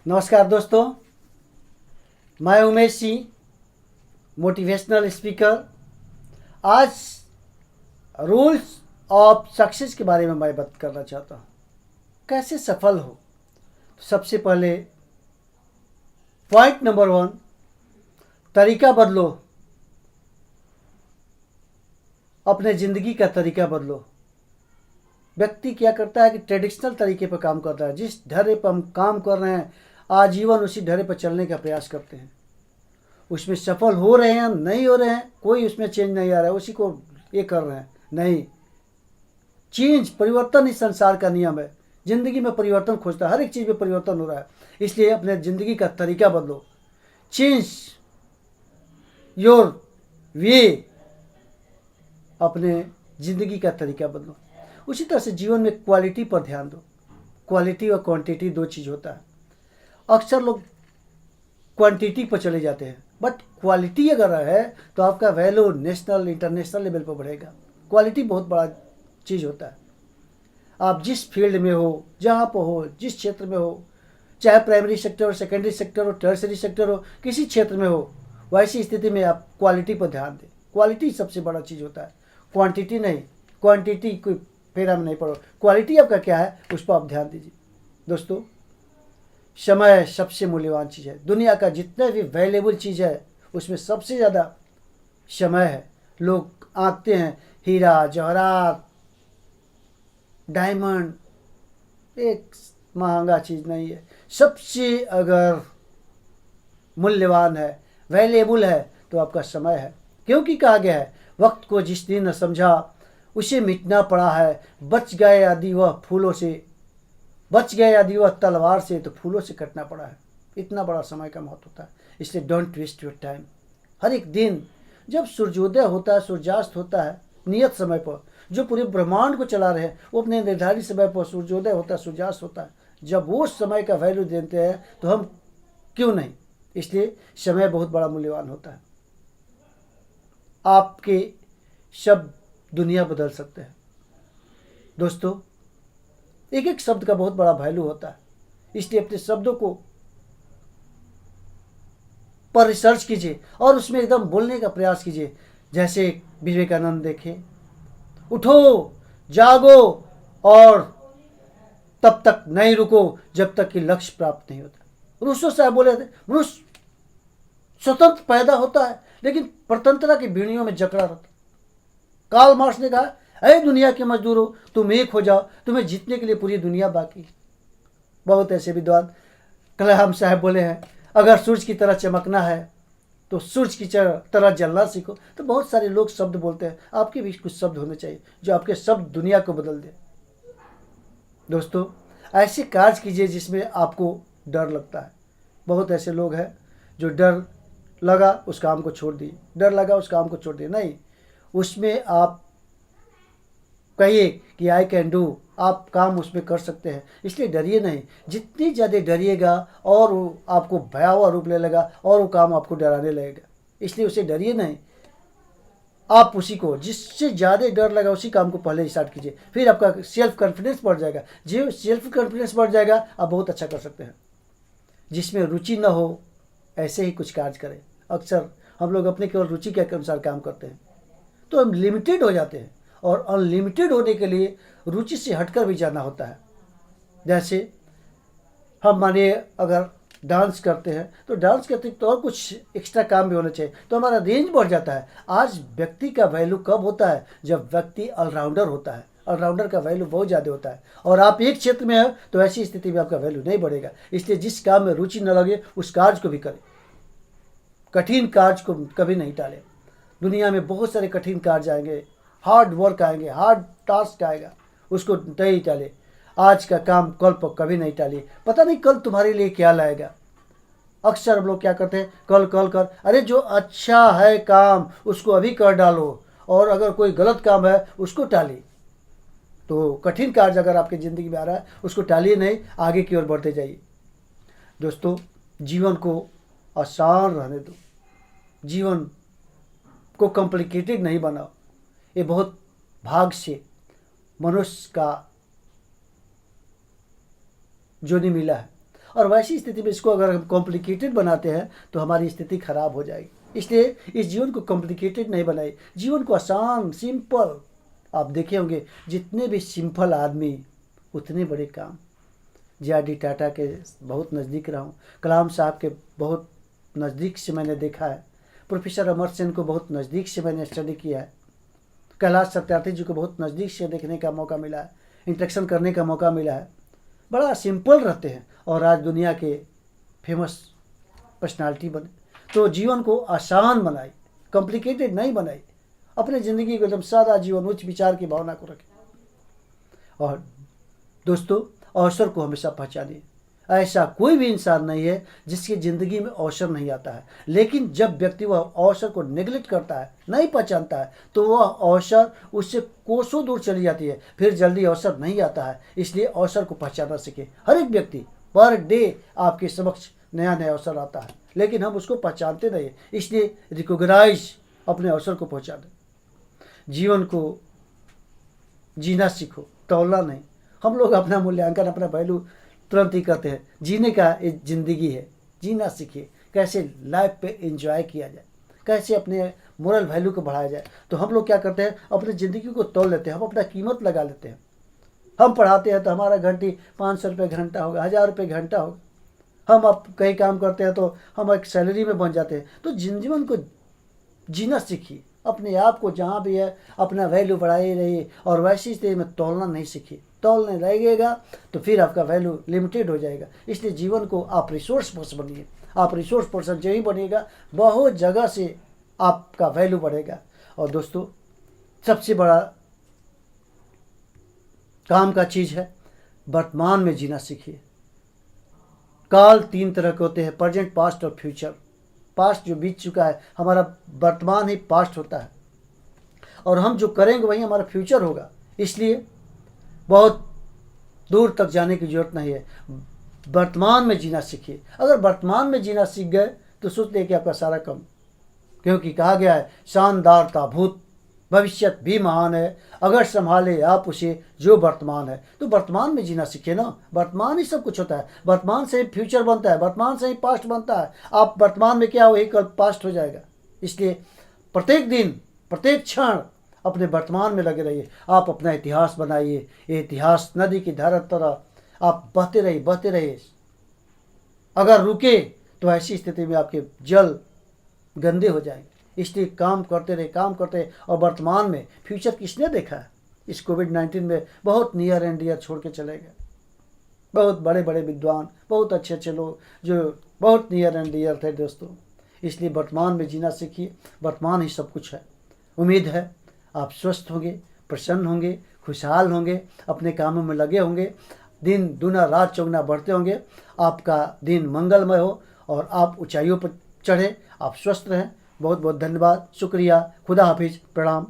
नमस्कार दोस्तों, मैं उमेश सिंह, मोटिवेशनल स्पीकर। आज रूल्स ऑफ सक्सेस के बारे में मैं बात करना चाहता हूँ। कैसे सफल हो। तो सबसे पहले पॉइंट नंबर 1, तरीका बदलो। अपने ज़िंदगी का तरीका बदलो। व्यक्ति क्या करता है कि ट्रेडिशनल तरीके पर काम करता है। जिस ढर्रे पर हम काम कर रहे हैं, आजीवन उसी ढर्रे पर चलने का प्रयास करते हैं। उसमें सफल हो रहे हैं नहीं हो रहे हैं, कोई उसमें चेंज नहीं आ रहा है, उसी को ये कर रहे हैं। नहीं, चेंज, परिवर्तन ही संसार का नियम है। ज़िंदगी में परिवर्तन खोजता है, हर एक चीज़ में परिवर्तन हो रहा है। इसलिए अपने ज़िंदगी का तरीका बदलो। चेंज योर वे, अपने ज़िंदगी का तरीका बदलो। उसी तरह से जीवन में क्वालिटी पर ध्यान दो। क्वालिटी और क्वांटिटी दो चीज़ होता है। अक्सर लोग क्वांटिटी पर चले जाते हैं, बट क्वालिटी अगर है तो आपका वैल्यू नेशनल इंटरनेशनल लेवल पर बढ़ेगा। क्वालिटी बहुत बड़ा चीज़ होता है। आप जिस फील्ड में हो, जहाँ पर हो, जिस क्षेत्र में हो, चाहे प्राइमरी सेक्टर हो, सेकेंडरी सेक्टर हो, टर्सरी सेक्टर हो, किसी क्षेत्र में हो, वैसी स्थिति में आप क्वालिटी पर ध्यान दें। क्वालिटी सबसे बड़ा चीज़ होता है, क्वांटिटी नहीं। क्वांटिटी कोई फेरा में नहीं पड़ो, क्वालिटी आपका क्या है उस पर आप ध्यान दीजिए। दोस्तों, समय सबसे मूल्यवान चीज़ है। दुनिया का जितना भी वैल्यूएबल चीज़ है उसमें सबसे ज़्यादा समय है। लोग आंकते हैं हीरा जवाहरात डायमंड, एक महंगा चीज़ नहीं है। सबसे अगर मूल्यवान है, वैल्यूएबल है तो आपका समय है। क्योंकि कहा गया है, वक्त को जिसने न समझा उसे मिटना पड़ा है। बच गए यदि वह फूलों से, बच गए यदि वह तलवार से, तो फूलों से कटना पड़ा है। इतना बड़ा समय का महत्व होता है। इसलिए डोंट वेस्ट योर टाइम। हर एक दिन जब सूर्योदय होता है, सूर्यास्त होता है नियत समय पर, जो पूरे ब्रह्मांड को चला रहे हैं वो अपने निर्धारित समय पर सूर्योदय होता है, सूर्यास्त होता है। जब वो समय का वैल्यू देते हैं तो हम क्यों नहीं। इसलिए समय बहुत बड़ा मूल्यवान होता है। आपके शब्द दुनिया बदल सकते हैं। दोस्तों, एक एक शब्द का बहुत बड़ा वैल्यू होता है। इसलिए अपने शब्दों को पर रिसर्च कीजिए और उसमें एकदम बोलने का प्रयास कीजिए। जैसे विवेकानंद देखें, उठो, जागो और तब तक नहीं रुको जब तक कि लक्ष्य प्राप्त नहीं होता। रूसो साहब बोले थे, मनुष्य स्वतंत्र पैदा होता है लेकिन परतंत्रता की बीड़ियों में जकड़ा रहता। कार्ल मार्क्स ने कहा, अरे दुनिया के मजदूरों, तुम एक हो जाओ, तुम्हें जीतने के लिए पूरी दुनिया बाकी। बहुत ऐसे विद्वान, कलाम साहब बोले हैं, अगर सूरज की तरह चमकना है तो सूरज की तरह जलना सीखो। तो बहुत सारे लोग शब्द बोलते हैं, आपके भी कुछ शब्द होने चाहिए जो आपके शब्द दुनिया को बदल दे। दोस्तों, ऐसे कार्य कीजिए जिसमें आपको डर लगता है। बहुत ऐसे लोग हैं जो डर लगा उस काम को छोड़ दिए, डर लगा उस काम को छोड़ दिए। नहीं, उसमें आप कहिए कि आई कैन डू, आप काम उसमें कर सकते हैं। इसलिए डरिए नहीं। जितनी ज़्यादा डरिएगा और वो आपको भयावह रूप ले लेगा और वो काम आपको डराने लगेगा। इसलिए उसे डरिए नहीं। आप उसी को, जिससे ज़्यादा डर लगा उसी काम को पहले स्टार्ट कीजिए, फिर आपका सेल्फ कॉन्फिडेंस बढ़ जाएगा। जो सेल्फ कॉन्फिडेंस बढ़ जाएगा आप बहुत अच्छा कर सकते हैं। जिसमें रुचि न हो ऐसे ही कुछ कार्य करें। अक्सर हम लोग अपने केवल रुचि के अनुसार काम करते हैं तो हम लिमिटेड हो जाते हैं, और अनलिमिटेड होने के लिए रुचि से हटकर भी जाना होता है। जैसे हम मानिए अगर डांस करते हैं तो डांस करते तो और कुछ एक्स्ट्रा काम भी होना चाहिए, तो हमारा रेंज बढ़ जाता है। आज व्यक्ति का वैल्यू कब होता है, जब व्यक्ति ऑलराउंडर होता है। ऑलराउंडर का वैल्यू बहुत ज़्यादा होता है। और आप एक क्षेत्र में हैं तो ऐसी स्थिति में आपका वैल्यू नहीं बढ़ेगा। इसलिए जिस काम में रुचि न लगे उस कार्य को भी करें। कठिन कार्य को कभी नहीं टालें। दुनिया में बहुत सारे कठिन कार्य आएंगे, हार्ड वर्क आएंगे, हार्ड टास्क आएगा, उसको नहीं टाले। आज का काम कल पर कभी नहीं टालिए। पता नहीं कल तुम्हारे लिए क्या लाएगा। अक्सर हम लोग क्या करते हैं, कल कल कर, अरे जो अच्छा है काम उसको अभी कर डालो, और अगर कोई गलत काम है उसको टालिए। तो कठिन कार्य अगर आपकी ज़िंदगी में आ रहा है उसको टालिए नहीं, आगे की ओर बढ़ते जाइए। दोस्तों, जीवन को आसान रहने दो। जीवन को कॉम्प्लिकेटेड नहीं बनाओ। ये बहुत भाग से मनुष्य का जोनी मिला है, और वैसी स्थिति में इसको अगर हम कॉम्प्लिकेटेड बनाते हैं तो हमारी स्थिति खराब हो जाएगी। इसलिए इस जीवन को कॉम्प्लिकेटेड नहीं बनाए, जीवन को आसान सिंपल। आप देखे होंगे जितने भी सिंपल आदमी उतने बड़े काम। जे.आर.डी. टाटा के बहुत नज़दीक रहा हूँ, कलाम साहब के बहुत नज़दीक से मैंने देखा है, प्रोफेसर अमर सेन को बहुत नज़दीक से मैंने स्टडी किया है, कैलाश सत्यार्थी जी को बहुत नज़दीक से देखने का मौका मिला है, इंटरेक्शन करने का मौका मिला है। बड़ा सिंपल रहते हैं और आज दुनिया के फेमस पर्सनालिटी बने। तो जीवन को आसान बनाए, कॉम्प्लिकेटेड नहीं बनाए। अपने ज़िंदगी को एकदम सादा जीवन, उच्च विचार की भावना को रखें। और दोस्तों, अवसर को हमेशा पहचानिए। ऐसा कोई भी इंसान नहीं है जिसकी ज़िंदगी में अवसर नहीं आता है, लेकिन जब व्यक्ति वह अवसर को नेग्लेक्ट करता है, नहीं पहचानता है, तो वह अवसर उससे कोसों दूर चली जाती है, फिर जल्दी अवसर नहीं आता है। इसलिए अवसर को पहचानना सीखे। हर एक व्यक्ति पर डे आपके समक्ष नया नया अवसर आता है, लेकिन हम उसको पहचानते नहीं। इसलिए रिकॉग्नाइज अपने अवसर को पहचाने। जीवन को जीना सीखो, तौलना नहीं। हम लोग अपना मूल्यांकन, अपना वैल्यू तुरंत ही करते हैं। जीने का एक ज़िंदगी है, जीना सीखिए। कैसे लाइफ पे एंजॉय किया जाए, कैसे अपने मोरल वैल्यू को बढ़ाया जाए। तो हम लोग क्या करते हैं, अपनी ज़िंदगी को तोल लेते हैं, हम अपना कीमत लगा लेते हैं। हम पढ़ाते हैं तो हमारा घंटी 500 रुपये घंटा होगा, 1000 रुपये घंटा होगा। हम अब कहीं काम करते हैं तो हम एक सैलरी में बन जाते हैं। तो जीवन को जीना सीखिए। अपने आप को जहाँ भी है अपना वैल्यू बढ़ाए रहिए और वैसी स्थिति में तोलना नहीं सीखिए। तोलने लगेगा तो फिर आपका वैल्यू लिमिटेड हो जाएगा। इसलिए जीवन को आप रिसोर्स पर्सन बनिए। आप रिसोर्स पर्सन जो ही बनिएगा, बहुत जगह से आपका वैल्यू बढ़ेगा। और दोस्तों, सबसे बड़ा काम का चीज़ है वर्तमान में जीना सीखिए। काल 3 तरह के होते हैं, प्रेजेंट, पास्ट और फ्यूचर। पास्ट जो बीत चुका है, हमारा वर्तमान ही पास्ट होता है, और हम जो करेंगे वही हमारा फ्यूचर होगा। इसलिए बहुत दूर तक जाने की जरूरत नहीं है, वर्तमान में जीना सीखिए। अगर वर्तमान में जीना सीख गए तो सोचते कि आपका सारा कम, क्योंकि कहा गया है शानदार था भूत, भविष्य भी महान है, अगर संभाले आप उसे जो वर्तमान है। तो वर्तमान में जीना सीखे ना। वर्तमान ही सब कुछ होता है, वर्तमान से ही फ्यूचर बनता है, वर्तमान से ही पास्ट बनता है। आप वर्तमान में क्या हो, वही कल पास्ट हो जाएगा। इसलिए प्रत्येक दिन, प्रत्येक क्षण अपने वर्तमान में लगे रहिए। आप अपना इतिहास बनाइए। ये इतिहास नदी की धारा तरह आप बहते रहिए, बहते रहिए। अगर रुके तो ऐसी स्थिति में आपके जल गंदे हो जाएंगे। इसलिए काम करते रहे, काम करते रहे। और वर्तमान में फ्यूचर किसने देखा है? इस कोविड-19 में बहुत नियर एंड डियर छोड़ के चले गए। बहुत बड़े बड़े विद्वान, बहुत अच्छे अच्छे लोग जो बहुत नियर एंड डियर थे दोस्तों। इसलिए वर्तमान में जीना सीखिए। वर्तमान ही सब कुछ है। उम्मीद है आप स्वस्थ होंगे, प्रसन्न होंगे, खुशहाल होंगे, अपने कामों में लगे होंगे, दिन दुना रात चौगुना बढ़ते होंगे। आपका दिन मंगलमय हो और आप ऊंचाइयों पर चढ़े। आप स्वस्थ रहें। बहुत बहुत धन्यवाद, शुक्रिया, खुदा हाफिज, प्रणाम।